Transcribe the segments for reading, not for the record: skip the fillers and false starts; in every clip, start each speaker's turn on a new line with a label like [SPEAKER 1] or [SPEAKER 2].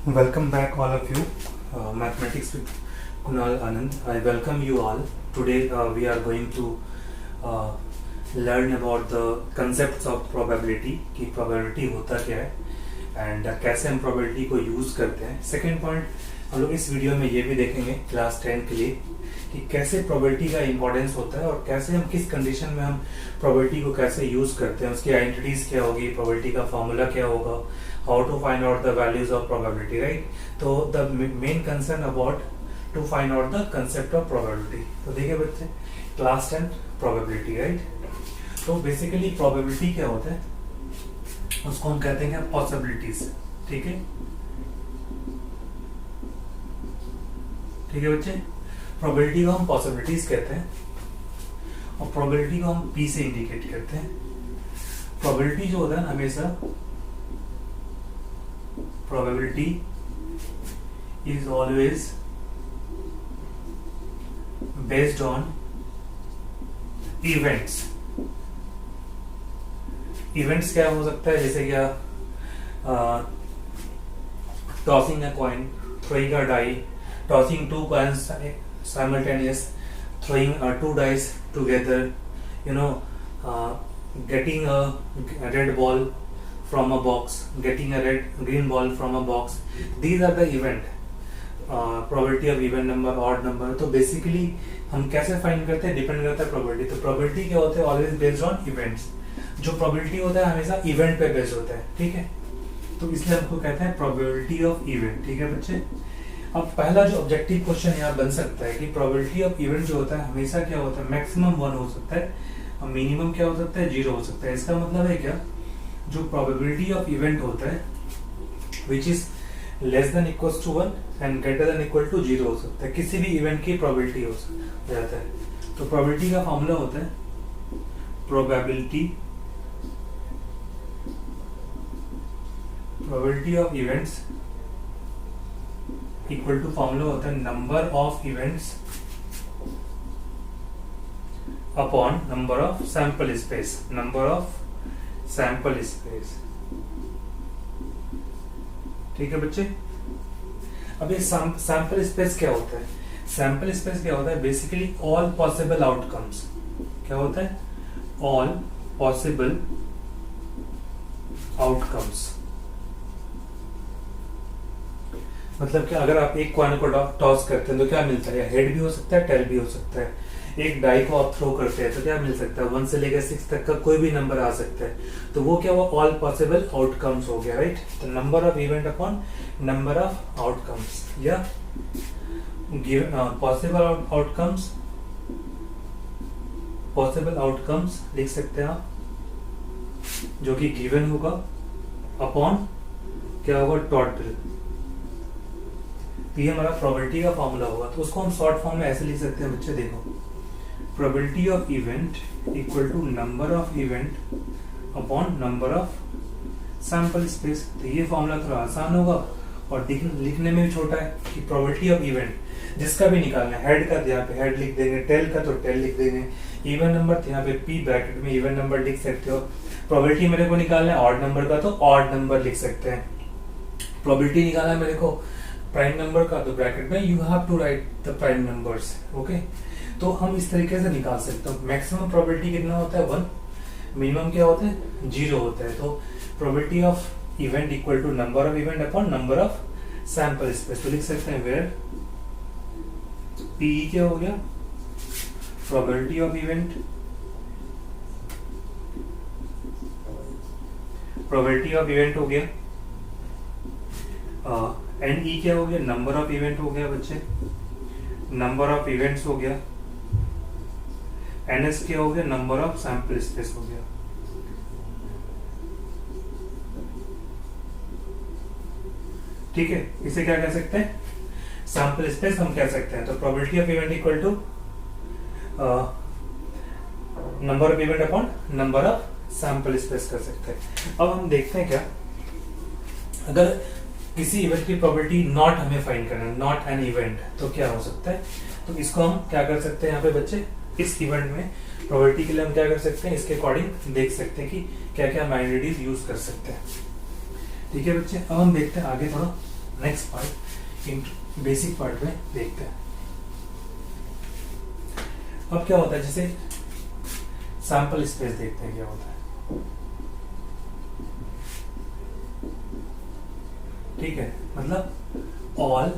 [SPEAKER 1] Welcome back, all of you. Mathematics with Kunal Anand. I welcome you all. Today we are going to learn about the concepts of probability. कि probability होता क्या है and कैसे हम probability को use करते हैं. Second point, हम लोग इस वीडियो में ये भी देखेंगे क्लास 10 के लिए कि कैसे probability का importance होता है और कैसे हम किस कंडीशन में हम probability को कैसे use करते हैं, उसकी आइडेंटिटीज क्या होगी, probability का फॉर्मूला क्या होगा, how to find out the values of probability, right? So the main concern about to find out the concept of probability. तो देखिए बच्चे, क्लास 10 probability, right? तो बेसिकली probability क्या होता है, उसको हम कहते हैं possibilities. ठीक है, ठीक है बच्चे, probability को हम possibilities कहते हैं और probability को हम P से इंडिकेट करते हैं. probability जो होता है हमेशा probability is always based on events. Events क्या हो सकता है, जैसे क्या tossing a coin, throwing a die, tossing two coins simultaneous, throwing two dice together, getting a red ball from a box, getting a green ball from a box. These are the event. Probability of even number, odd number. तो basically हम कैसे find करते हैं, depend करता है probability. तो probability क्या होता है, always based on events. जो probability होता है हमेशा event पे बेस्ड होता है, ठीक है. तो इसलिए हमको कहते हैं probability of event. ठीक है बच्चे. अब पहला जो ऑब्जेक्टिव क्वेश्चन यहाँ बन सकता है कि probability of event जो होता है हमेशा क्या होता है, मैक्सिमम 1 हो सकता है और मिनिमम क्या हो सकता है, 0 हो सकता है. इसका मतलब है क्या, जो probability of event होता है which is less than equals to 1 and greater than equal to 0 हो सकता है. किसी भी इवेंट की probability हो जाता है. तो probability का फॉर्मूला होता है probability of events equal to formula होता है number of events upon number of sample space. number of sample space. ठीक है बच्चे. अब ये सैंपल स्पेस क्या होता है, सैंपल स्पेस क्या होता है, बेसिकली ऑल पॉसिबल आउटकम्स. क्या होता है, ऑल पॉसिबल आउटकम्स. मतलब कि अगर आप एक कॉइन को टॉस करते हैं तो क्या मिलता है, हेड भी हो सकता है, टेल भी हो सकता है. एक डाई को आप थ्रो करते हैं तो क्या मिल सकता है, 1 से लेकर 6 तक का कोई भी नंबर आ सकता है. तो वो क्या हुआ, ऑल पॉसिबल आउटकम्स हो गया, राइट. तो number of event upon number of outcomes या पॉसिबल आउटकम्स, पॉसिबल आउटकम्स लिख सकते हैं आप, जो कि गिवन होगा अपॉन क्या होगा, टोटल. ये हमारा प्रोबेबिलिटी का फॉर्मूला होगा. तो उसको हम शॉर्ट फॉर्म में ऐसे लिख सकते हैं बच्चे, देखो, probability of event equal to number of event upon number of sample space. तो ये फॉर्मूला थोड़ा आसान होगा और लिखने में भी छोटा है कि probability of event जिसका भी निकालना है, हेड का तो यहाँ पे हेड लिख देंगे, टेल का तो टेल लिख देंगे, इवन नंबर तो यहाँ पे p ब्रैकेट में इवन नंबर लिख सकते हो. प्रोबेबिलिटी मेरे को निकालना है ऑड नंबर का तो ऑड नंबर लिख सकते हैं. प्रोबेबिलिटी निकालना है मेरे को प्राइम नंबर का तो ब्रैकेट में you have to write the prime numbers. Okay, तो हम इस तरीके से निकाल सकते हैं. मैक्सिमम प्रोबेबिलिटी कितना होता है, 1. मिनिमम क्या होता है, 0 होता है. तो probability of event equal to number of event upon number of sample space. तो लिख सकते हैं वेयर पी क्या हो गया, probability of event, probability of event हो गया, एन ई क्या हो गया, नंबर ऑफ इवेंट हो गया बच्चे, नंबर ऑफ इवेंट्स हो गया, एनएस क्या हो गया, नंबर ऑफ सैंपल स्पेस हो गया. ठीक है, इसे क्या कह सकते हैं, सैंपल स्पेस हम कह सकते हैं. तो probability of event equal to number of event upon number of sample space कर सकते हैं. अब हम देखते हैं क्या, अगर किसी इवेंट की प्रोबेबिलिटी नॉट हमें फाइंड करना है, नॉट एन इवेंट, तो क्या हो सकता है. तो इसको हम क्या कर सकते हैं यहाँ पे बच्चे, इस इवेंट में प्रोबेबिलिटी के लिए हम क्या कर सकते हैं, इसके अकॉर्डिंग देख सकते हैं कि क्या क्या हम आइडेंटिटीज यूज कर सकते हैं. ठीक है बच्चे, अब हम देखते हैं आगे थोड़ा नेक्स्ट पार्ट बेसिक पार्ट में देखते हैं। अब क्या होता है, जैसे सैंपल स्पेस देखते हैं क्या होता है। ठीक है, मतलब ऑल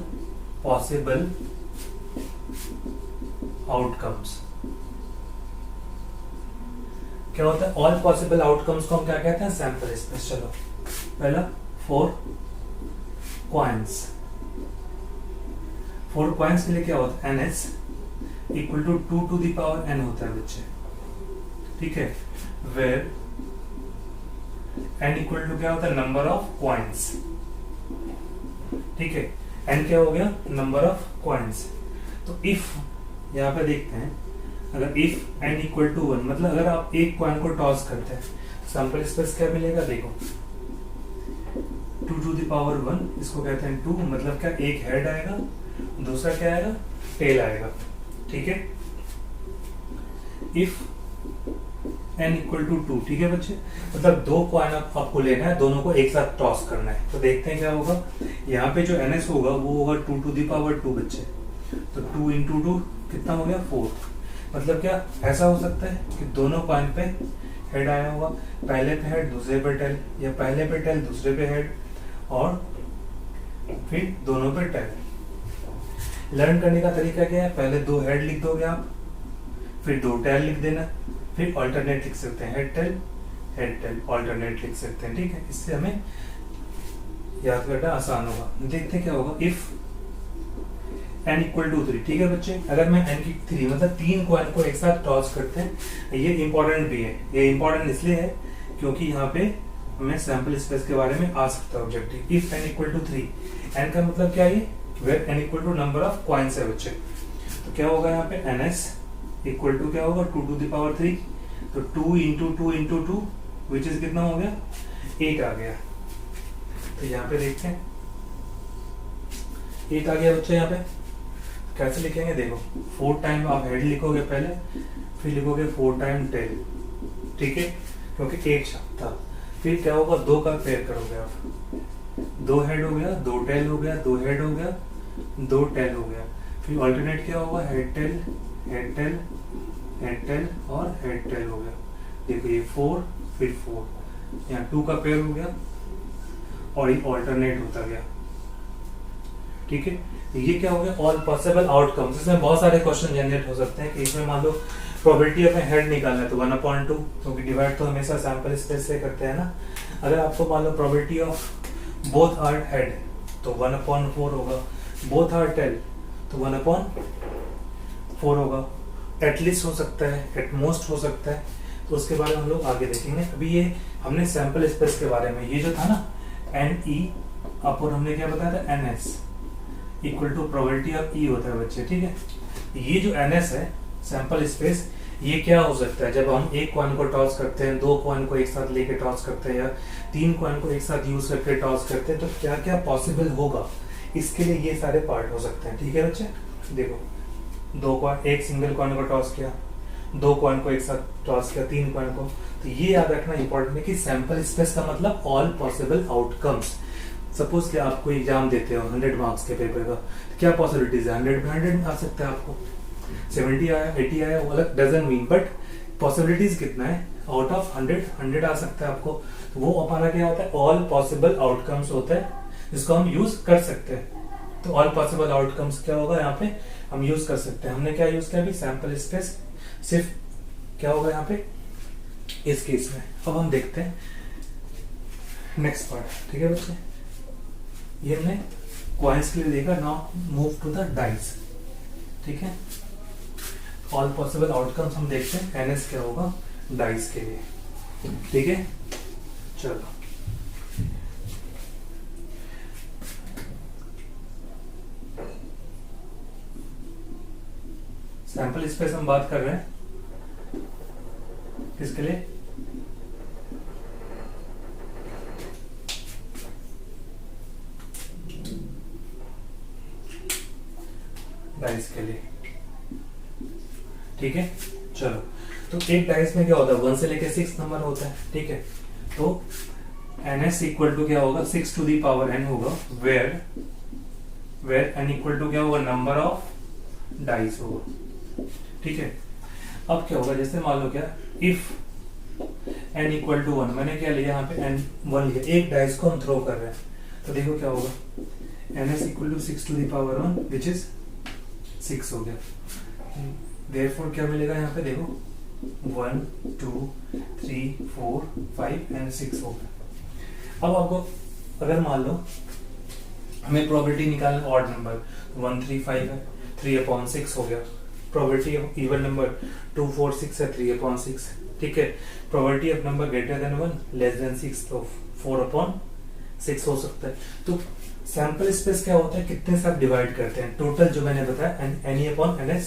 [SPEAKER 1] पॉसिबल आउटकम्स। क्या होता है ऑल पॉसिबल आउटकम्स को हम क्या कहते हैं, सैंपल स्पेस। चलो पहला 4 कॉइन्स। 4 कॉइन्स के लिए क्या होता है, ns equal to 2 to the power n होता है बच्चे। ठीक है, वेयर n इक्वल टू क्या होता है, नंबर ऑफ कॉइन्स। ठीक है, n क्या हो गया, नंबर ऑफ कॉइन्स। तो इफ यहाँ पे देखते हैं, अगर इफ n इक्वल टू 1, मतलब अगर आप एक कॉइन को टॉस करते हैं, सैंपल स्पेस क्या मिलेगा, देखो 2 to the power 1, इसको कहते हैं 2, मतलब क्या एक हेड आएगा, दूसरा क्या आएगा, टेल आएगा। ठीक है, इफ n इक्वल टू 2, ठीक है बच्चे, मतलब 2 कॉइन आपको लेना है, दोनों को एक साथ टॉस करना है। तो देखते हैं क्या होगा, यहाँ पे जो ns होगा वो होगा 2 to the power 2 बच्चे। तो 2 into 2 कितना हो गया, 4। मतलब क्या ऐसा हो सकता है कि दोनों कॉइन पे हेड आया होगा, पहले पे हेड दूसरे पे टेल, या पहले पे टेल दूसरे पे हेड, और फिर दोनों पे टेल। लर्न करने का तरीका क्या है, पहले 2 हेड लिख दोगे आप, फिर 2 टेल लिख देना, फिर ऑल्टरनेट लिख सकते हैं, हेड टेल ऑल्टरनेट लिख सकते हैं। ठीक है, इससे हमें याद करना आसान होगा। देखते हैं क्या होगा, इफ n इक्वल टू 3। ठीक है बच्चे, अगर मैं n की 3 मतलब 3 कॉइन को एक साथ टॉस करते हैं, ये इंपॉर्टेंट भी है। ये इंपॉर्टेंट इसलिए है क्योंकि यहाँ पे हमें सैंपल स्पेस के बारे में आ सकता है objective. If n equal to 3, n का मतलब क्या है, where n equal to number of coins है बच्चे। तो क्या होगा यहाँ पे, ns इक्वल टू क्या होगा, 2 to the power 3। तो 2 into 2 into 2 विच इज कितना हो गया, 8 आ गया। तो यहाँ पे देखते हैं 8 आ गया बच्चे। यहाँ पे कैसे लिखेंगे, देखो 4 टाइम आप हेड लिखोगे पहले, फिर लिखोगे 4 टाइम टेल। ठीक है, क्योंकि 8 शब्द था। फिर क्या होगा, 2 का पेयर करोगे आप, 2 हेड हो गया, 2 टेल हो गया, 2 हेड हो गया, 2 टेल हो गया। फिर ऑल्टरनेट क्या होगा, head tail head tail head tell और हेड टेल हो गया। देखो ये 4 फिर 4, यहाँ 2 का पेयर हो गया और ये ऑल्टरनेट होता गया। ठीक है, ये क्या हो गया, ऑल पॉसिबल आउटकम्स। इसमें बहुत सारे क्वेश्चन जनरेट हो सकते हैं कि इसमें मान लो प्रोबेबिलिटी ऑफ हेड निकालना है तो 1/2, क्योंकि डिवाइड तो हमेशा सैंपल स्पेस से करते हैं ना। अगर आपको मान लो probability of both are head तो 1/4 होगा, बोथ आर टेल तो 1/4 होगा। एटलीस्ट हो सकता है, एटमोस्ट हो सकता है, तो उसके बारे में हम लोग आगे देखेंगे। अभी ये हमने सैंपल स्पेस के बारे में, ये जो था ना NE और हमने क्या बताया था, NS equal to probability of E होता है बच्चे। ठीक है, ये जो NS है सैंपल स्पेस, ये क्या हो सकता है, जब हम एक कॉइन को टॉस करते हैं, 2 कॉइन को एक साथ लेके टॉस करते हैं, या 3 कॉइन को एक साथ यूज करके टॉस करते हैं, तो क्या क्या पॉसिबल होगा, इसके लिए ये सारे पार्ट हो सकते हैं। ठीक है बच्चे, देखो 2 कॉइन, एक सिंगल कॉइन को टॉस किया, 2 कॉइन को एक साथ टॉस किया, 3 कॉइन को, तो ये याद रखना इंपॉर्टेंट है कि सैंपल स्पेस का मतलब ऑल पॉसिबल आउटकम्स। सपोज कि आपको एग्जाम देते हो 100 मार्क्स के पेपर का, तो क्या पॉसिबिलिटीज है, 100 में 100 आ सकता है, आपको 70 आया 80 आया, वो अलग डजंट मीन, बट पॉसिबिलिटीज कितना है, आउट ऑफ 100 आ सकता है आपको। तो वो हमारा क्या होता है, ऑल पॉसिबल आउटकम्स होता है, जिसको हम यूज कर सकते हैं। तो ऑल पॉसिबल आउटकम्स क्या होगा, यहाँ पे हम यूज कर सकते हैं। हमने क्या यूज किया अभी, सैंपल स्पेस। सिर्फ क्या होगा यहाँ पे इस केस में। अब हम देखते हैं नेक्स्ट पार्ट। ठीक है बच्चे, ये हमने कॉइन्स के लिए देखा। Now move to the dice. ठीक है, ऑल पॉसिबल आउटकम्स हम देखते हैं, NS क्या होगा डाइस के लिए। ठीक है, चलो सैंपल स्पेस हम बात कर रहे हैं किसके लिए, डाइस के लिए। ठीक है, चलो तो एक डाइस में क्या होता है, 1 से लेके 6 नंबर होता है। ठीक है, तो ns इक्वल टू क्या होगा 6 टू दी पावर n होगा, वेयर n इक्वल टू क्या होगा नंबर ऑफ डाइस होगा। ठीक है, अब क्या होगा, जैसे मान लो क्या इफ n इक्वल टू 1, मैंने क्या लिया यहाँ पे n 1 लिया, एक डाइस को हम थ्रो कर रहे हैं, तो देखो क्या होगा ns equal to 6 to the power 1 which is 6 हो गया। देयरफॉर क्या मिलेगा यहाँ पे देखो 1 2 3 4 5 एंड 6 हो गया। अब आपको अगर मान लो हमें प्रोबेबिलिटी निकालना ऑड नंबर 1 3 5 है, 3/6 हो गया। प्रोबेबिलिटी ऑफ इवन नंबर 2 4 6 है, 3/6। ठीक है, probability of number greater than 1 less than 6 तो 4/6 हो सकता है। तो सैंपल स्पेस क्या होता है, कितने से आप डिवाइड करते हैं, टोटल जो मैंने बताया NE/NS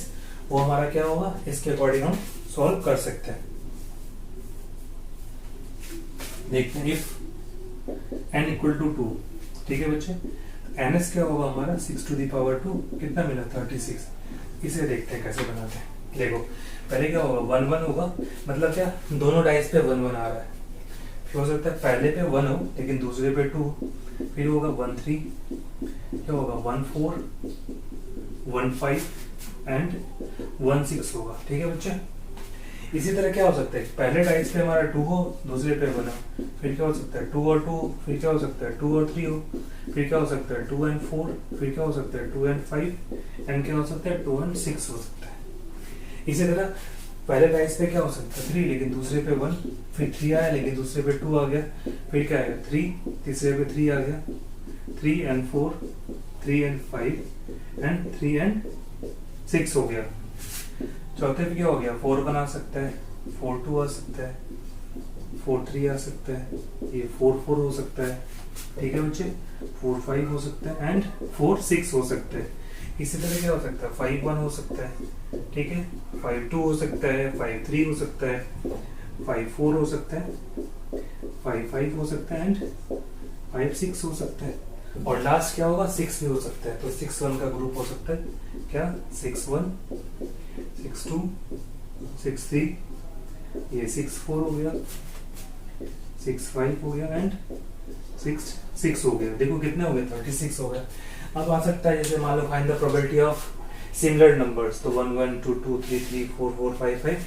[SPEAKER 1] वो हमारा क्या होगा, इसके अकॉर्डिंग हम सॉल्व कर सकते हैं। देखते हैं इफ n इक्वल टू 2, ठीक है बच्चे, NS क्या होगा हमारा 6 टू दी पावर 2, कितना मिला 36। इसे देखते हैं कैसे बनाते हैं। देखो पहले क्या होगा 1 1 होगा, मतलब क्या दोनों डाइस पे 1 1 आ रहा है, फिर हो सकता है पहले पे 1 हो लेकिन दूसरे पे 2, फिर होगा 1 3, क्या होगा 1 4 1 5 एंड 1 6 होगा। ठीक है बच्चे, इसी तरह क्या हो सकता है पहले डाइस पे हमारा 2 हो, दूसरे पे 1 हो, फिर क्या हो सकता है 2 और 2, फिर क्या हो सकता है 2 और 3 हो, फिर क्या हो सकता है 2 एंड 4, फिर क्या हो सकता है 2 एंड 5 एंड क्या हो सकता है 2 एंड 6 हो सकता है। इसी तरह पहले डाइस पे क्या हो सकता है 3 लेकिन दूसरे पे 1, फिर 3 आया लेकिन दूसरे पे 2 आ गया, फिर क्या आएगा 3, तीसरे पे 3 आ गया, 3 एंड 4, 3 एंड 5 एंड 3 एंड 6 हो गया। चौथे पे क्या हो गया 4 बना सकता है, 4 2 आ सकता है, 4 3 आ सकता है, ये 4 4 हो सकता है। ठीक है बच्चे, 4 5 हो सकता है एंड 4 6 हो सकता है। इसी तरह क्या हो सकता है 5 1 हो सकता है, ठीक है, 5 2 हो सकता है, 5 3 हो सकता है, 5 4 हो सकता है, 5 5 हो सकता है एंड 5 6 हो सकता है। और लास्ट क्या होगा 6 भी हो सकता है, तो 6 1 का ग्रुप हो सकता है, क्या 6 1 6 2 6 3, ये 6 4 हो गया, 6 5 हो गया एंड 6 6 हो गया। देखो कितने हो गए 36 हो गया। अब आ सकता है जैसे मान लो find the probability of similar numbers, तो 1 1 2 2 3 3 4 4 5 5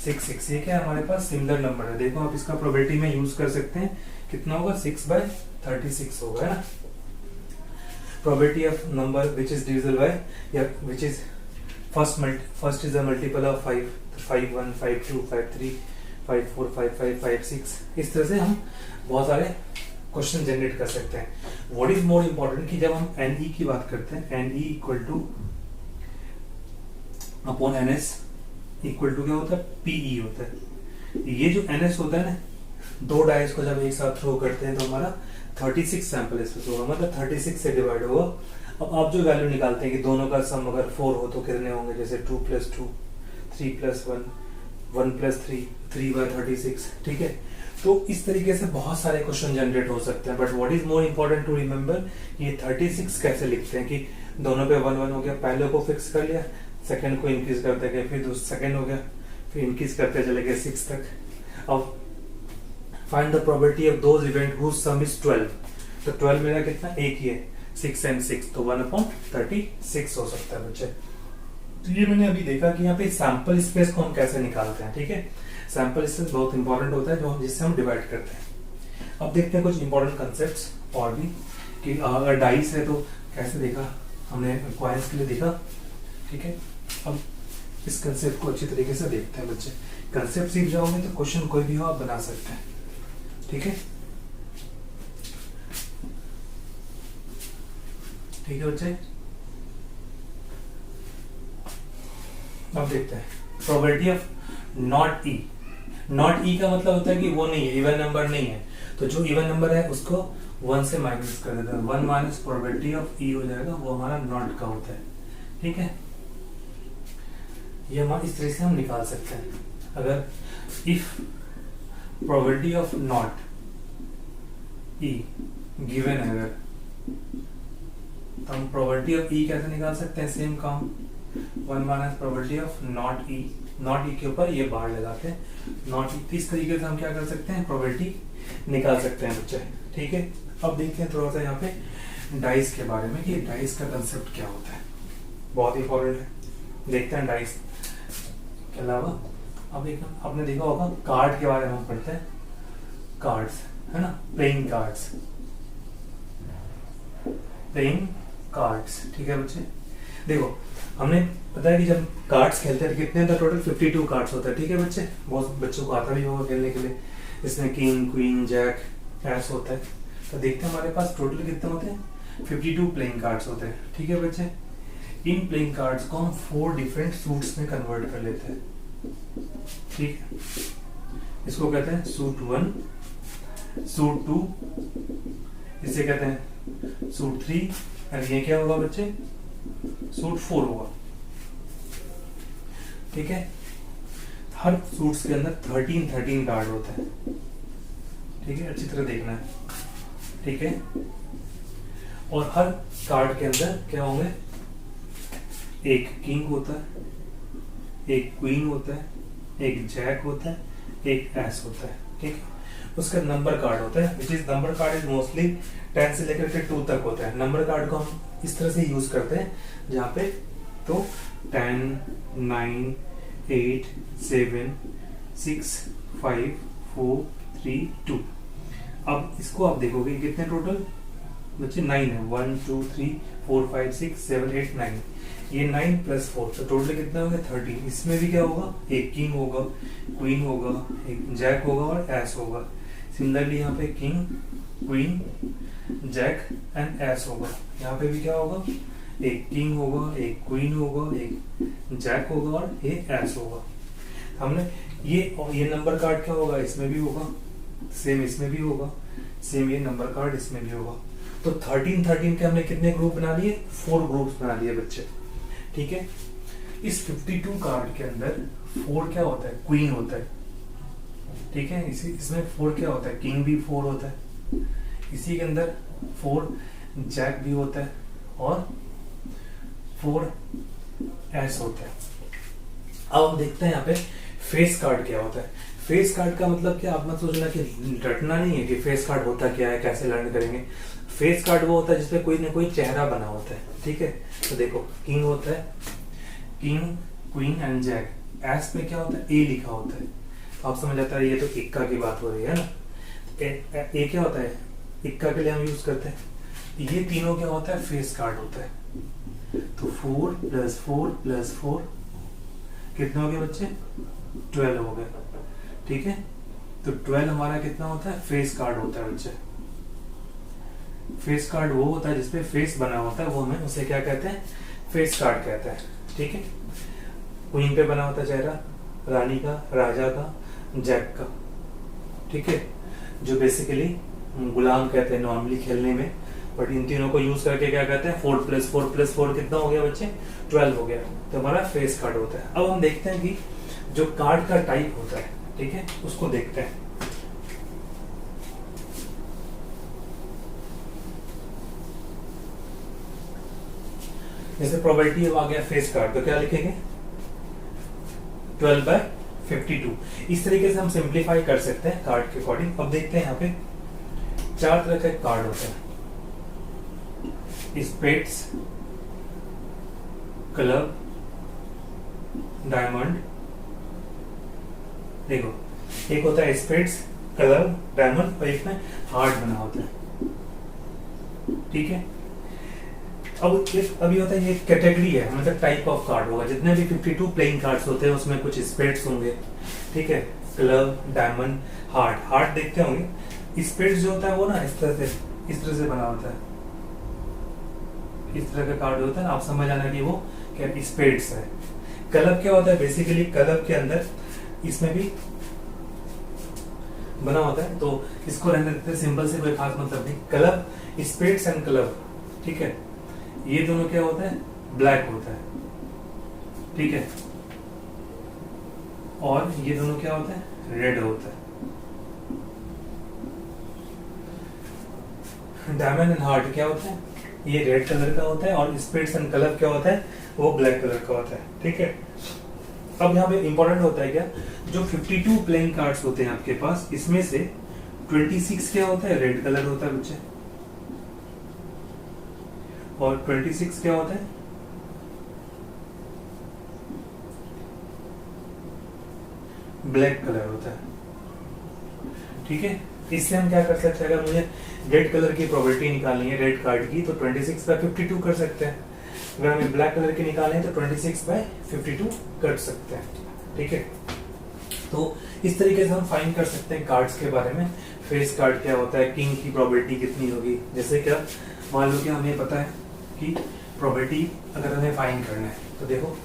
[SPEAKER 1] 6 6, ये क्या हमारे पास सिमिलर नंबर है। देखो आप इसका प्रोबेबिलिटी में यूज कर सकते हैं, कितना होगा 6/36 होगा, है ना। Probability of number which is divisible by या which is first is the multiple of 5, 5 1 5 2 5 3 5 4 5 5 5 6। इस तरह से हम बहुत सारे क्वेश्चन जनरेट कर सकते हैं। व्हाट इज मोर इम्पोर्टेंट कि जब हम NE की बात करते हैं, NE equal to upon NS equal to क्या होता है PE होता है। ये जो NS होता है ना, दो डाइस को जब एक साथ थ्रो करते हैं तो हमारा 36 सैंपल स्पेस होगा, मतलब 36 से डिवाइड होगा। अब आप जो वैल्यू निकालते हैं कि दोनों का सम अगर 4 हो तो कितने होंगे, जैसे 2 + 2 3 + 1 1 + 3 3/36। ठीक है, तो इस तरीके से बहुत सारे क्वेश्चन जनरेट हो सकते हैं। But what is more important to remember, ये 36 कैसे लिखते हैं कि दोनों पे 1 1 हो गया, पहले को फिक्स कर लिया, सेकंड को इंक्रीज करते गए, फिर सेकंड हो गया, फिर इंक्रीज करते चले गए 6 तक। अब find the probability of those events whose sum is 12, तो 12 मेरा कितना एक ही है 6 एंड 6, तो 1/36 हो सकता है बच्चे। तो ये मैंने अभी देखा कि यहाँ पे सैंपल स्पेस को हम कैसे निकालते हैं। ठीक है, सैंपल स्पेस बहुत इंपॉर्टेंट होता है जो जिससे हम डिवाइड करते हैं। अब देखते हैं कुछ इंपॉर्टेंट कंसेप्ट्स और भी, कि अगर डाइस है तो कैसे देखा हमने, कॉइन्स के लिए देखा। ठीक है, अब इस कंसेप्ट को अच्छी तरीके से देखते हैं बच्चे। कंसेप्ट सीख जाओगे तो क्वेश्चन कोई भी हो आप बना सकते हैं। ठीक है, ठीक है बच्चे। अब देखते हैं probability of not E. Not E का मतलब होता है कि वो नहीं है, इवन नंबर नहीं है, तो जो इवन नंबर है उसको 1 से माइनस कर देते हैं, 1 माइनस प्रोबेबिलिटी ऑफ ई हो जाएगा, वो हमारा नॉट का होता है। ठीक है, ये हम इस तरह से हम निकाल सकते हैं। अगर if probability of not E given है अगर, तो हम प्रोबेबिलिटी ऑफ ई कैसे निकाल सकते हैं, सेम काम 1 minus probability of not E not E के ऊपर ये बार लगाते हैं नॉट ई। इस तरीके से हम क्या कर सकते हैं, प्रोबेबिलिटी निकाल सकते हैं बच्चे। ठीक है, अब देखते हैं थोड़ा सा यहाँ पे डाइस के बारे में कि डाइस का कंसेप्ट क्या होता है, बहुत इंपॉर्टेंट है। देखते हैं डाइस के अलावा अब एक आपने देखा होगा कार्ड के बारे में हम पढ़ते हैं, कार्ड्स है ना, प्लेइंग कार्ड्स, प्लेइंग कार्ड्स। ठीक है बच्चे, देखो हमने पता है कि जब कार्ड्स खेलते हैं कितने होता है, टोटल 52 कार्ड्स होता है। ठीक है बच्चे, बहुत बच्चों को आता भी होगा खेलने के लिए। इसमें किंग, क्वीन, जैक, एस होता है। तो देखते हैं हमारे पास टोटल कितने होते हैं, 52 प्लेइंग कार्ड्स होते हैं। ठीक है बच्चे, इन प्लेइंग कार्ड्स को हम 4 डिफरेंट सूट्स में कन्वर्ट कर लेते हैं। ठीक है, इसको कहते हैं सूट 1, सूट 2, इसे कहते हैं सूट 3, और ये क्या होगा बच्चे, सूट 4 होगा। ठीक है, हर सूट्स के अंदर 13 कार्ड होते हैं। ठीक है, अच्छी तरह देखना है। ठीक है, और हर कार्ड के अंदर क्या होंगे, एक किंग होता है, एक क्वीन होता है, एक जैक होता है, एक एस होता है। ठीक है, उसका नंबर कार्ड होता है, which is number card is mostly 10 से लेकर के 2 तक होता है। नंबर कार्ड को हम इस तरह से यूज करते हैं जहाँ पे तो 10, 9, 8, 7, 6, 5, 4, 3, 2। अब इसको आप देखोगे कितने टोटल बच्चे, 9 है, 1, 2, 3, 4, 5, 6, 7, 8, 9। ये 9 प्लस 4 तो टोटल कितना होगा, 13। इसमें भी क्या होगा, एक किंग होगा, क्वीन होगा, एक जैक होगा और एस होगा। सिमिलरली यहाँ पे king, queen, jack and ace होगा। यहाँ पे भी क्या होगा, एक किंग होगा, एक क्वीन होगा, एक जैक होगा और एक एस होगा। हमने ये नंबर कार्ड क्या होगा, इसमें भी होगा, सेम इसमें भी होगा, सेम ये नंबर कार्ड इसमें भी होगा। तो 13 के हमने कितने ग्रुप बना लिए, 4 ग्रुप्स बना लिए बच्चे। ठीक है, इस 52 कार्ड के अंदर 4 क्या होता है, क्वीन होता है। ठीक है, इसमें 4 क्या होता है, किंग भी 4 होता है। इसी के अंदर 4 जैक भी होता है और 4 एस होता है। अब हम देखते हैं यहाँ पे फेस कार्ड क्या होता है। फेस कार्ड का मतलब क्या, आप मत सोचना कि रटना नहीं है कि फेस कार्ड होता क्या है, कैसे लर्न करेंगे। फेस कार्ड वो होता है जिसपे कोई ना कोई चेहरा बना होता है। ठीक है, तो देखो किंग होता है, king, queen and jack. Ace पे क्या होता है, ए लिखा होता है। तो आप समझ आता है ये तो इक्का की बात हो रही है ना। ए क्या होता है, इक्का के लिए हम यूज करते हैं। ये तीनों क्या होता है, फेस कार्ड होता है। तो 4 + 4 + 4 कितने हो गए बच्चे, 12 हो गए। ठीक है, तो 12 हमारा कितना होता है, फेस कार्ड होता है बच्चे। फेस कार्ड वो होता है जिसपे फेस बना होता है, वो हमें उसे क्या कहते हैं, फेस कार्ड कहते हैं। ठीक है, क्वीन पे बना होता है चेहरा, रानी का, राजा का, जैक का। ठीक है, जो बेसिकली गुलाम कहते हैं नॉर्मली खेलने में, बट इन तीनों को यूज करके क्या कहते हैं, 4 + 4 + 4 कितना हो गया बच्चे, 12 हो गया। तो हमारा फेस कार्ड होता है। अब हम देखते हैं कि जो कार्ड का टाइप होता है, ठीक है, उसको देखते हैं। जैसे प्रोबेबिलिटी अब आ गया फेस कार्ड, तो क्या लिखेंगे, 12/52। इस तरीके से हम सिंप्लीफाई कर सकते हैं कार्ड के अकॉर्डिंग। अब देखते हैं यहाँ पे 4 तरह के कार्ड होते हैं, स्पेड्स, क्लब, डायमंड। देखो एक होता है स्पेड्स, क्लब, डायमंड, और एक में हार्ट बना होता है। ठीक है, अब अभी होता है ये कैटेगरी है, मतलब टाइप ऑफ कार्ड होगा। जितने भी 52 प्लेइंग कार्ड्स होते हैं उसमें कुछ स्पेड्स होंगे। ठीक है, क्लब, डायमंड, हार्ट। हार्ट देखते होंगे, स्पेड्स जो होता है वो ना इस तरह से बना होता है। इस तरह का कार्ड होता है, आप समझ आना कि वो क्या स्पेड्स है। क्लब क्या होता है, बेसिकली क्लब के अंदर इसमें भी बना होता है, तो इसको रहने देते हैं, सिंबल से कोई खास मतलब नहीं। Club, spades and club. ठीक है, ये दोनों क्या होता है, ब्लैक होता है। ठीक है, और ये दोनों क्या होता है, रेड होता है। डायमंड एंड हार्ट क्या होता है, ये रेड कलर का होता है, और स्पेड्स एंड क्लब क्या होता है, वो ब्लैक कलर का होता है। ठीक है, अब यहाँ पे इंपॉर्टेंट होता है क्या, जो 52 प्लेइंग कार्ड्स होते हैं आपके पास, इसमें से 26 क्या होता है, रेड कलर होता है बच्चे, और 26 क्या होता है, ब्लैक कलर होता है। ठीक है, इससे हम क्या कर सकते हैं, अगर मुझे रेड कलर की प्रोबेबिलिटी निकालनी है रेड कार्ड की, तो 26 बाय 52 कर सकते हैं। अगर हमें ब्लैक कलर की निकालनी है तो 26 बाय 52 कर सकते हैं। ठीक है, तो इस तरीके से हम फाइंड कर सकते हैं कार्ड्स के बारे में। फेस कार्ड क्या होता है, किंग की प्रोबेबिलिटी कितनी होगी, जैसे क्या मान लो कि हमें पता है कि प्रोबेबिलिटी अगर हमें फाइंड करना है, तो देखो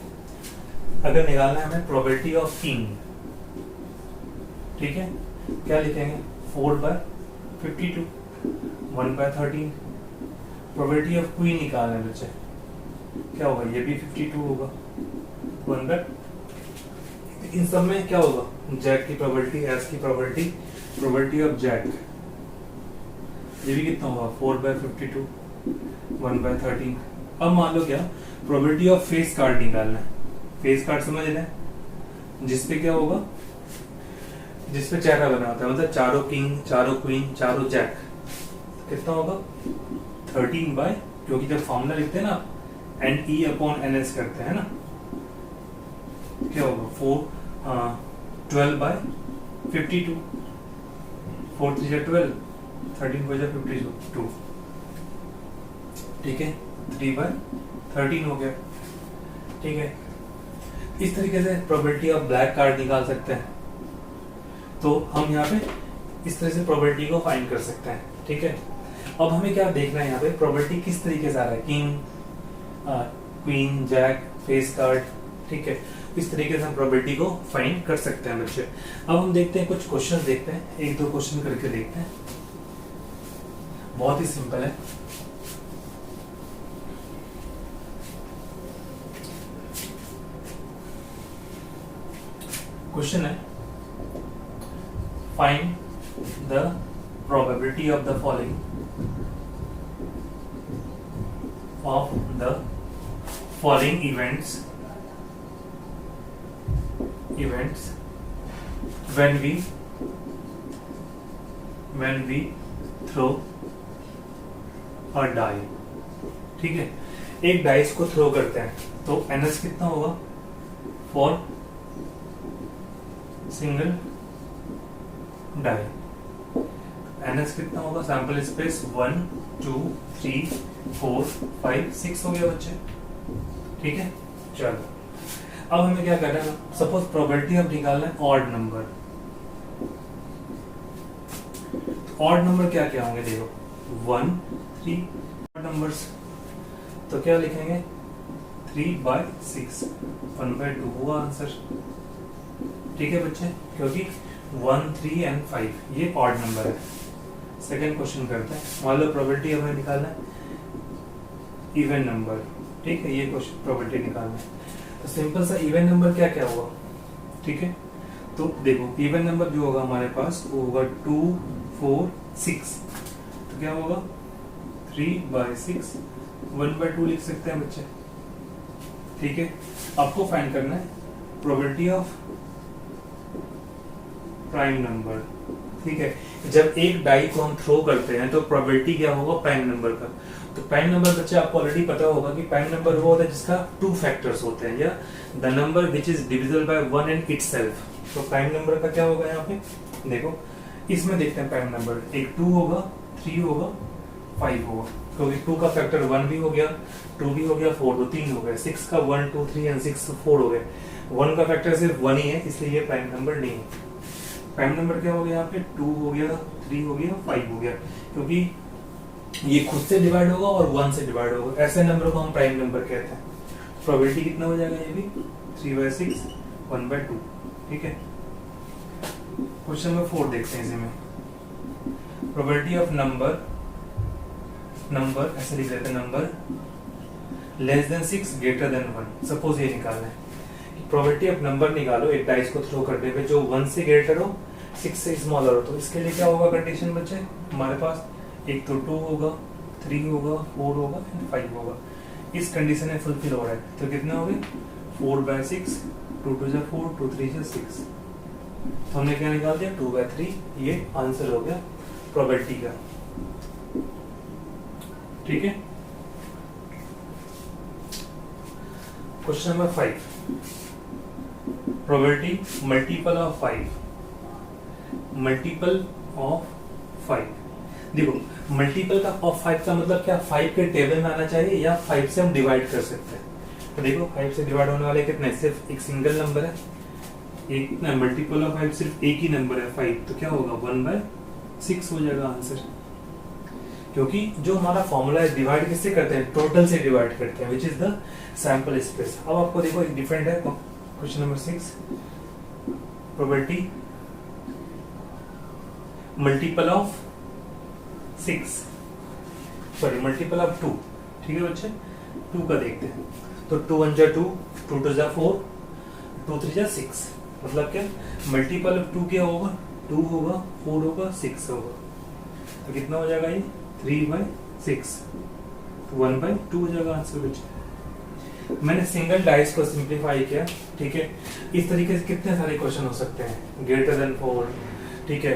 [SPEAKER 1] अगर निकालना है हमें प्रोबेबिलिटी ऑफ किंग, ठीक है, क्या लिखेंगे 4 by 52, 1 by 13। Probability of queen निकालना है बच्चे, क्या होगा, ये भी 52 होगा, 1 बाय, इन सब में क्या होगा, जैक की प्रोबेबिलिटी, एस की प्रोबेबिलिटी, प्रोबेबिलिटी ऑफ जैक, ये भी कितना होगा 4 बाय 52, 1 बाय 13। अब मान लो क्या प्रोबेबिलिटी ऑफ फेस कार्ड निकालना है। फेस कार्ड समझ रहे हैं, जिसपे क्या होगा, जिसपे चेहरा बना होता है, मतलब चारों किंग, चारों क्वीन, चारों जैक, कितना होगा 13 बाय, क्योंकि जब फॉर्मूला लिखते हैं ना NE अपॉन NS करते हैं ना, क्या होगा 12 बाय 52, 4 3 12, 13 4 52, ठीक है, 3 बाय 13 हो गया। ठीक है, इस तरीके से प्रोबेबिलिटी ऑफ ब्लैक कार्ड निकाल सकते हैं। तो हम यहाँ पे इस तरह से प्रोबेबिलिटी को फाइंड कर सकते हैं। ठीक है, अब हमें क्या देखना है यहाँ पे, प्रोबेबिलिटी किस तरीके से आ रहा है, king, queen, jack, face card. ठीक है, इस तरीके से हम प्रोबेबिलिटी को फाइंड कर सकते हैं बच्चे। अब हम देखते हैं कुछ क्वेश्चन, देखते हैं 1-2 क्वेश्चन करके देखते हैं, बहुत ही सिंपल है। क्वेश्चन है, find the probability of the following events when we throw a die। ठीक है, एक डाइस को थ्रो करते हैं, तो NS कितना होगा फॉर सिंगल डाई, NS कितना होगा, सैंपल स्पेस 1 2 3 4 5 6 हो गया बच्चे। ठीक है, चलो अब हमें क्या करना है, सपोज प्रोबेबिलिटी अब निकालना है ऑड नंबर। ऑड नंबर क्या क्या होंगे, देखो 1 3 ऑड नंबर्स, तो क्या लिखेंगे 3 बाय 6, 1 बाय 2 होगा आंसर। ठीक है बच्चे, क्योंकि 1 3 एंड 5 ये ऑड नंबर है। सेकेंड क्वेश्चन करते हैं, मान लो प्रोबेबिलिटी हमें निकालना है इवन नंबर। ठीक है, ये क्वेश्चन प्रोबेबिलिटी निकालना है, तो सिंपल सा इवन नंबर क्या क्या होगा। ठीक है, तो देखो इवन नंबर जो होगा हमारे पास वो होगा 2 4 6, तो क्या होगा 3 बाय 6, 1 बाय 2 लिख सकते हैं बच्चे। ठीक है, आपको फाइंड करना है प्रोबेबिलिटी ऑफ प्राइम नंबर। ठीक है, जब एक डाई को हम थ्रो करते हैं तो प्रोबेबिलिटी क्या होगा प्राइम नंबर का। तो प्राइम नंबर बच्चे आपको ऑलरेडी पता होगा कि प्राइम नंबर वो होता है जिसका 2 फैक्टर्स होते हैं, या the number which is divisible bye 1 and itself. तो प्राइम नंबर का क्या होगा यहाँ पे, देखो इसमें देखते हैं प्राइम नंबर, एक 2 होगा, 3 होगा, 5 होगा, क्योंकि 2 का फैक्टर 1 भी हो गया, 2 भी हो गया, 4 तो 3 हो गए, 6 का 1 2 3 एंड 6 4 हो गए, 1 का फैक्टर सिर्फ 1 ही है, इसलिए ये प्राइम नंबर नहीं है। प्राइम नंबर क्या हो गया यहाँ पे, 2 हो गया, 3 हो गया, 5 हो गया, क्योंकि ये खुद से डिवाइड होगा और 1 से डिवाइड होगा, ऐसे नंबर को हम प्राइम नंबर कहते हैं। प्रोबेबिलिटी कितना हो जाएगा, ये भी 3 बाय 6, 1 बाय 2। ठीक है, क्वेश्चन नंबर 4 देखते हैं इसमें, प्रोबेबिलिटी ऑफ नंबर ऐसे लिख लेते हैं, number less than 6 greater than 1। Suppose ये निकालना है, प्रोबेबिलिटी ऑफ नंबर निकालो एक डाइस को थ्रो करने पे जो 1 से ग्रेटर हो, 6 से स्मॉलर हो। तो इसके लिए क्या होगा कंडीशन बच्चे, हमारे पास एक तो 2 होगा, 3 होगा, 4 होगा एंड 5 होगा। इस कंडीशन में फुलफिल हो रहा है, तो कितने हो गए 4 बाय 6, 2 2 जा 4, 2 3 जा 6। तो हमने क्या निकाल दिया 2/3, ये आंसर हो गया प्रोबेबिलिटी का। ठीक है। Question number 5, probability multiple of 5। Multiple of 5, देखो मल्टीपल का ऑफ 5 का मतलब क्या, 5 के टेबल में आना चाहिए या 5 से हम डिवाइड कर सकते हैं। तो देखो 5 से डिवाइड होने वाले कितने, सिर्फ एक सिंगल नंबर है, एक मल्टीपल ऑफ 5 सिर्फ एक ही नंबर है 5, तो क्या होगा 1/6 हो जाएगा आंसर। क्योंकि जो हमारा फॉर्मूला है डिवाइड किससे करते हैं, टोटल से डिवाइड करते हैं, which is the sample space. अब आपको देखो एक डिफरेंट है question number 6, probability multiple of 6, sorry multiple of 2। ठीक है बच्चे, 2 का देखते हैं। तो 2 1 जा 2, 2 2 जा 4, 2 3 जा 6, मतलब क्या मल्टीपल ऑफ 2 क्या होगा, 2 होगा, 4 होगा, 6 होगा। तो कितना हो जाएगा ये 3/6, 1/2 हो जाएगा आंसर बच्चे। मैंने सिंगल डाइस को सिंप्लीफाई किया। ठीक है, इस तरीके से कितने सारे क्वेश्चन हो सकते हैं, ग्रेटर देन 4, ठीक है,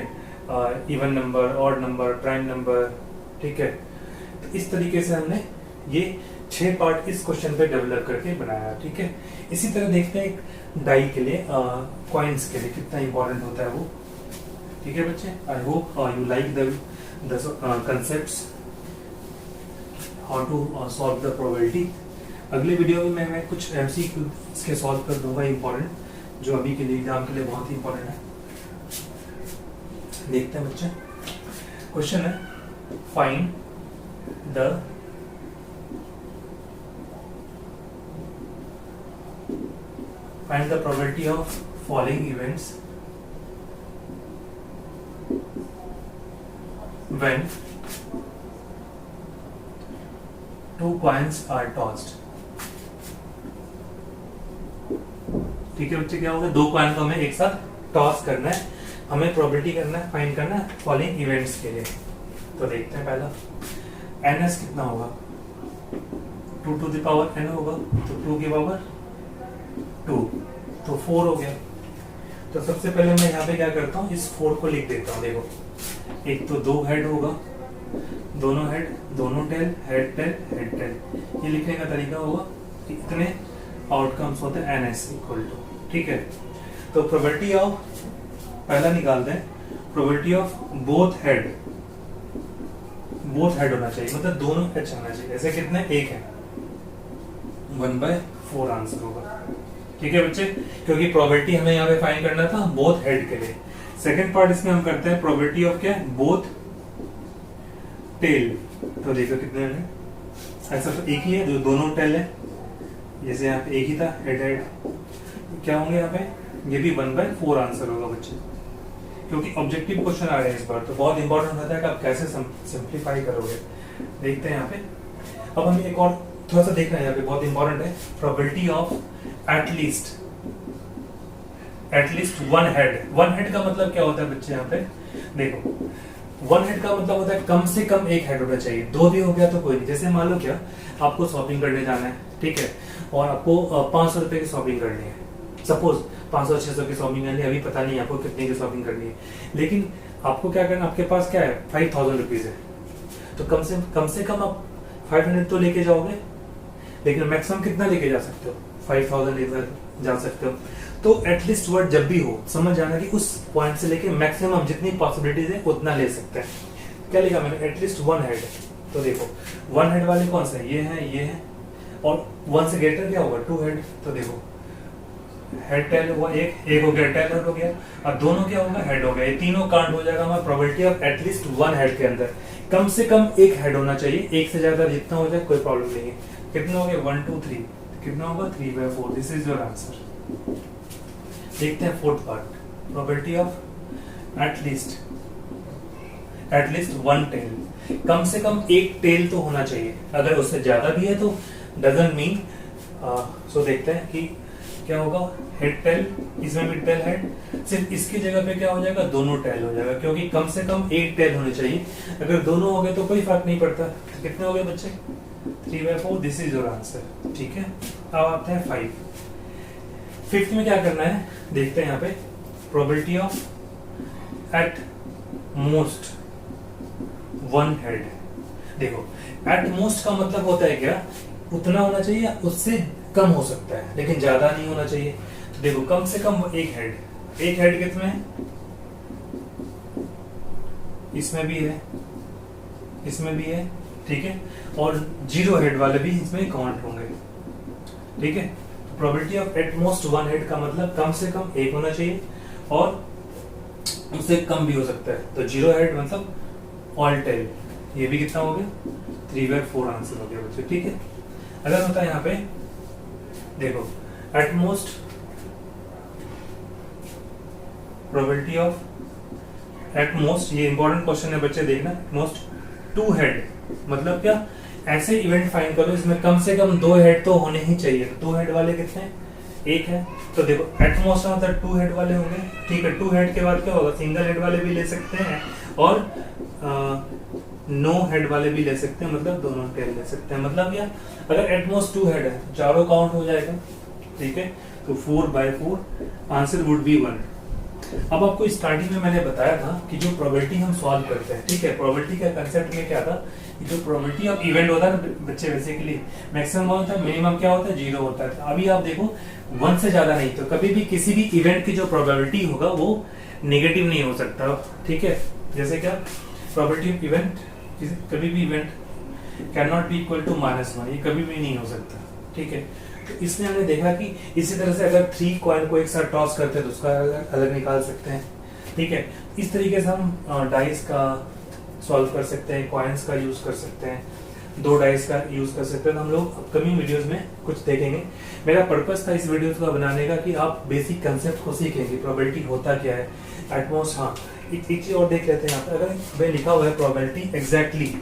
[SPEAKER 1] even number, odd number, prime number. ठीक है, तो इस तरीके से हमने ये 6 पार्ट इस क्वेश्चन पे डेवलप करके बनाया। ठीक है, इसी तरह देखते हैं एक डाई के लिए, कॉइन्स के लिए कितना इंपॉर्टेंट होता है वो। ठीक है बच्चे, आई hope you like the concepts how to solve the probability। अगले वीडियो में मैं कुछ MCQ के सॉल्व कर दूंगा इंपॉर्टेंट, जो अभी के लिए एग्जाम के लिए बहुत ही इंपॉर्टेंट है। देखते हैं बच्चे, क्वेश्चन है find the probability of following events when 2 coins are tossed। ठीक है बच्चे, क्या होगा, 2 कॉइन को हमें एक साथ टॉस करना है, हमें प्रोबेबिलिटी करना है, फाइंड करना है फॉलोइंग इवेंट्स के लिए। तो देखते हैं पहला, NS कितना होगा, 2 to the power n होगा, तो 2 की पावर 2, तो 4 हो गया। तो सबसे पहले मैं यहाँ पे क्या करता हूँ, इस 4 को लिख देता हूँ। देखो एक तो 2 हेड होगा, दोनों हेड, दोनों tail, head tail, head tail. ये लिखने का तरीका होगा, इतने आउटकम्स होते हैं NS इक्वल टू। ठीक है, तो प्रोबेबिलिटी ऑफ, पहला निकालते हैं, प्रोबेबिलिटी ऑफ बोथ हेड होना चाहिए, मतलब दोनों एच होना चाहिए। ऐसे कितने, एक है, 1/4 आंसर होगा। ठीक है बच्चे, क्योंकि प्रोबेबिलिटी हमें यहाँ पे फाइंड करना था बोथ हेड के लिए। सेकेंड पार्ट इसमें हम करते हैं प्रोबेबिलिटी ऑफ क्या, बोथ टेल। तो देखो कितने हैं, ऐसा तो एक ही है, जो दोनों टेल है, जैसे यहाँ पे एक ही था हेड हेड, तो क्या होंगे यहाँ पे, ये भी 1/4 आंसर होगा बच्चे। क्योंकि ऑब्जेक्टिव क्वेश्चन आ रहे हैं इस बार, तो बहुत इंपॉर्टेंट होता है कि आप कैसे सिंप्लीफाई करोगे। देखते हैं यहाँ पे, अब हम एक और थोड़ा सा देख रहे हैं, यहाँ पे बहुत इंपॉर्टेंट है, प्रोबेबिलिटी ऑफ एटलीस्ट 1 हेड का मतलब क्या होता है बच्चे, यहाँ पे देखो 1 हेड का मतलब होता है कम से कम एक हेड होना चाहिए, 2 भी हो गया तो कोई नहीं। जैसे मान लो क्या, आपको शॉपिंग करने जाना है, ठीक है, और आपको 500 रुपए की शॉपिंग करनी है, सपोज 500-600 की शॉपिंग करनी है, अभी पता नहीं आपको कितने की शॉपिंग करनी है, लेकिन आपको क्या करना, आपके पास क्या है, 5000 रुपीज है, तो कम से कम आप 500 तो लेके जाओगे, लेकिन मैक्सिमम कितना लेके जा सकते हो, 5000 लेकर जा सकते हो। तो एटलीस्ट वर्ड जब भी हो, समझ जाना कि उस पॉइंट से लेके मैक्सिमम जितनी पॉसिबिलिटीज है उतना ले सकते हैं। क्या लिखा मैंने, एटलीस्ट 1 हेड। तो देखो 1 हेड वाले कौन से, ये है, और 1 से ग्रेटर क्या होगा, 2 हेड। तो देखो हेड टेल हुआ, एक हो गया, टेल हो गया, और दोनों क्या होगा, हेड हो गया। ये तीनों काउंट हो जाएगा हमारा प्रोबेबिलिटी ऑफ एटलीस्ट 1 हेड के अंदर। कम से कम एक हेड होना चाहिए, एक से ज्यादा जितना हो जाए कोई प्रॉब्लम नहीं है। कितना हो गया, 1 2 3, कितना होगा 3/4। This is your answer. देखते हैं fourth part, probability of at least 1 tail. कम से कम एक टेल तो होना चाहिए, अगर उससे ज्यादा भी है तो डजंट मीन। सो देखते हैं कि क्या होगा, हेड टेल, इसमें भी टेल हेड, सिर्फ इसकी जगह पे क्या हो जाएगा, दोनों टेल हो जाएगा, क्योंकि कम से कम एक टेल होने चाहिए। अगर दोनों हो गए तो कोई फर्क नहीं पड़ता। तो कितने हो गए बच्चे, 3/4। This is your answer. ठीक है, अब आते हैं 5। फिफ्थ में क्या करना है देखते हैं यहाँ पे, probability of at most one head. देखो एट मोस्ट का मतलब होता है क्या, उतना होना चाहिए, उससे कम हो सकता है लेकिन ज्यादा नहीं होना चाहिए। तो देखो कम से कम एक हेड, एक हेड कितने है, इसमें भी है, इसमें भी है, ठीक है, और 0 हेड वाले भी इसमें काउंट होंगे, ठीक है। तो probability of at most one head का मतलब कम से कम एक होना चाहिए और उससे कम भी हो सकता है। तो 0 हेड मतलब ऑल टेल, ये भी कितना हो गया 3/4 आंसर हो गया बच्चे, ठीक है। अगर होता है यहाँ पे देखो at most probability of at most, ये इंपॉर्टेंट क्वेश्चन है बच्चे देखना, मोस्ट 2 हेड मतलब क्या, ऐसे इवेंट फाइंड करो इसमें कम से कम 2 हेड तो होने ही चाहिए। 2 हेड वाले कितने हैं, एक है। तो देखो एट मोस्ट मतलब 2 हेड वाले होंगे, ठीक है। 2 हेड के बाद क्या होगा, सिंगल हेड वाले भी ले सकते हैं और नो हेड वाले भी ले सकते हैं, मतलब दोनों टेल ले सकते हैं। मतलब क्या, अगर एट मोस्ट 2 हेड है तो चारों काउंट हो जाएगा, ठीक है। तो 4/4 आंसर वुड बी 1। अब आपको स्टार्टिंग में मैंने बताया था कि जो प्रोबेबिलिटी हम सॉल्व करते हैं, ठीक है, प्रोबेबिलिटी का कंसेप्ट में क्या था कि जो प्रोबेबिलिटी ऑफ इवेंट होता है बच्चे बेसिकली मैक्सिमम होता है, मिनिमम क्या होता है 0 होता है। अभी आप देखो 1 से ज्यादा नहीं, तो कभी भी किसी भी इवेंट की जो प्रोबेबिलिटी होगा वो नेगेटिव नहीं हो सकता, ठीक है। जैसे क्या, प्रोबेबिलिटी ऑफ इवेंट, कभी भी event can not be equal to -1, ये कभी भी नहीं हो सकता, ठीक है। तो इसलिए हमने देखा कि इसी तरह से अगर 3 कॉइन को एक साथ टॉस करते हैं तो उसका अलग निकाल सकते हैं, ठीक है। इस तरीके से हम डाइस का सॉल्व कर सकते हैं, कॉइन्स का यूज कर सकते हैं, 2 डाइस का यूज कर सकते हैं। तो हम लोग अपकमिंग वीडियोस में कुछ देखेंगे। मेरा पर्पस था इस वीडियो को बनाने का कि आप बेसिक कंसेप्ट को सीखेंगे, प्रोबेबिलिटी होता क्या है एटमोस्ट। हाँ, एक चीज और देख लेते हैं यहाँ पे, अगर भाई लिखा हुआ है probability exactly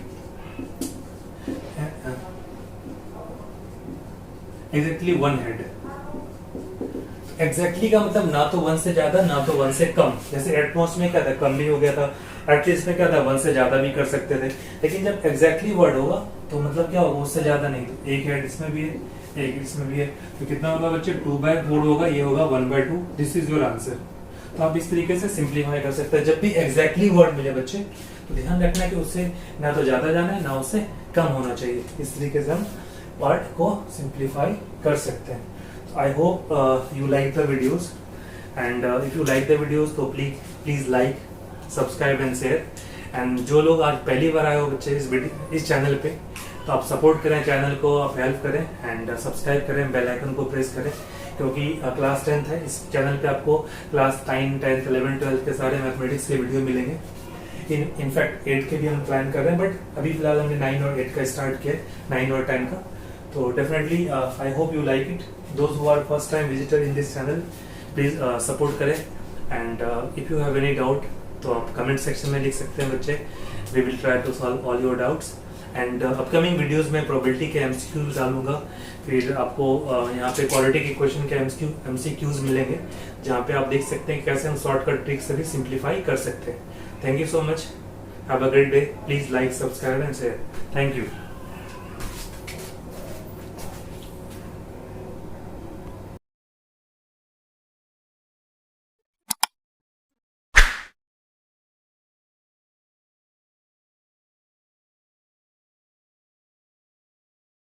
[SPEAKER 1] exactly 1 head, exactly का मतलब ना तो 1 से ज्यादा ना तो 1 से कम। जैसे एटमोस्ट में क्या था, कम भी हो गया था, एटलीस्ट में क्या था 1 से ज्यादा भी कर सकते थे। लेकिन जब एग्जैक्टली वर्ड होगा तो मतलब क्या होगा, उससे ज्यादा नहीं। तो एक हेड इसमें भी है, एक इसमें भी है, तो कितना होगा बच्चे 2/4 होगा, ये होगा 1/2। This is your answer. तो आप इस तरीके से सिंप्लीफाई कर सकते हैं। जब भी एग्जैक्टली वर्ड मिले बच्चे तो ध्यान रखना कि उससे ना तो ज्यादा जाना है ना उससे कम होना चाहिए। इस तरीके से हम पार्ट को सिंप्लीफाई कर सकते हैं। I hope you like the videos, and if you like the videos तो please like, subscribe and share। and जो लोग आज पहली बार आए हो बच्चे इस चैनल पे, तो आप सपोर्ट करें चैनल को, आप हेल्प करें एंड सब्सक्राइब करें, बेल आइकन को प्रेस करें, क्योंकि क्लास 10th है, इस चैनल पे आपको क्लास 9, 10th, 11, 12 के सारे मैथमेटिक्स के वीडियो मिलेंगे। इनफैक्ट 8 के भी हम प्लान कर रहे हैं, बट अभी फिलहाल हमने 9 और 8 का स्टार्ट किया, 9 और 10 का। तो definitely I hope you like it. Those who are first time visitor in this channel please support करें, and if you have any doubt तो आप कमेंट सेक्शन में लिख सकते हैं बच्चे। We will try to solve all your doubts. And upcoming videos में probability के एमसीक्यूज डालूंगा, फिर आपको यहाँ पे क्वालिटी के क्वेश्चन के एमसीक्यूज मिलेंगे, जहाँ पे आप देख सकते हैं कैसे हम शॉर्टकट ट्रिक से भी सिंप्लीफाई कर सकते हैं। Thank you so much, have a great day. Please like, subscribe and share. Thank you.